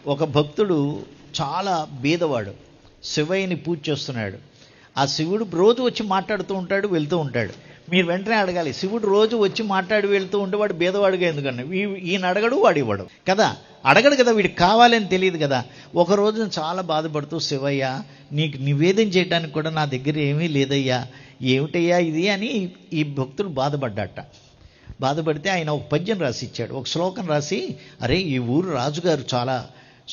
ఒక భక్తుడు చాలా బీదవాడు, శివయ్యని పూజ చేస్తున్నాడు. ఆ శివుడు రోజు వచ్చి మాట్లాడుతూ ఉంటాడు, వెళ్తూ ఉంటాడు. మీరు వెంటనే అడగాలి, శివుడు రోజు వచ్చి మాట్లాడి వెళ్తూ ఉంటే వాడు బీదవాడుగా ఎందుకన్నా? ఈయన అడగడు, వాడు ఇవ్వడు కదా, అడగడు కదా, వీడికి కావాలని తెలియదు కదా. ఒక రోజున చాలా బాధపడుతూ, శివయ్య నీకు నివేదన చేయడానికి కూడా నా దగ్గర ఏమీ లేదయ్యా, ఏమిటయ్యా ఇది అని ఈ భక్తుడు బాధపడ్డట. బాధపడితే ఆయన ఒక పద్యం రాసి ఇచ్చాడు, ఒక శ్లోకం రాసి, అరే ఈ ఊరు రాజుగారు చాలా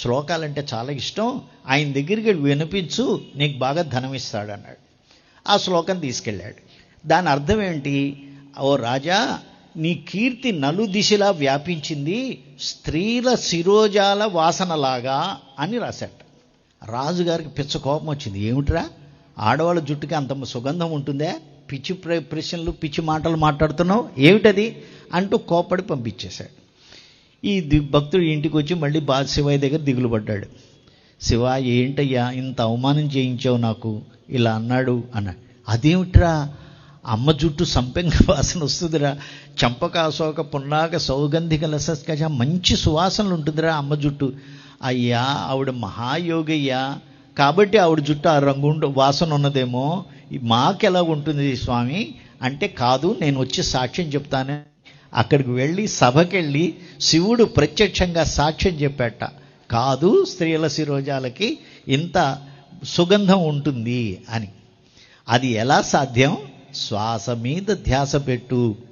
శ్లోకాలంటే చాలా ఇష్టం, ఆయన దగ్గరికి వెళ్ళి వినిపించు, నీకు బాగా ధనం ఇస్తాడు అన్నాడు. ఆ శ్లోకం తీసుకెళ్ళాడు. దాని అర్థం ఏంటి? ఓ రాజా, నీ కీర్తి నలుదిశలా వ్యాపించింది, స్త్రీల శిరోజాల వాసనలాగా అని రాశాట. రాజుగారికి పిచ్చ కోపం వచ్చింది. ఏమిట్రా, ఆడవాళ్ళ జుట్టుకి అంత సుగంధం ఉంటుందే, పిచ్చి ప్రశ్నలు పిచ్చి మాటలు మాట్లాడుతున్నావు ఏమిటది అంటూ కోపడి పంపించేశాడు. ఈ భక్తుడు ఇంటికి వచ్చి మళ్ళీ శివయ్య దగ్గర దిగులు పడ్డాడు. శివ, ఏంటయ్యా ఇంత అవమానం చేయించావు నాకు, ఇలా అన్నాడు అన్నాడు. అదేమిట్రా, అమ్మ జుట్టు సంపెంగ వాసన వస్తుందిరా, చంపక అశోక పున్నాక సౌగంధిక లసస్కజ, మంచి సువాసనలు ఉంటుందిరా అమ్మ జుట్టు. అయ్యా ఆవిడ మహాయోగయ్యా, కాబట్టి ఆవిడ జుట్టు ఆ రంగు వాసన ఉన్నదేమో, మాకెలా ఉంటుంది స్వామి అంటే, కాదు నేను వచ్చి సాక్ష్యం చెప్తాను. అక్కడికి వెళ్ళి సభకెళ్ళి శివుడు ప్రత్యక్షంగా సాక్ష్యం చెప్పాట, కాదు స్త్రీల శిరోజాలకి ఇంత సుగంధం ఉంటుంది అని. అది ఎలా సాధ్యం? శ్వాస మీద ధ్యాస పెట్టు.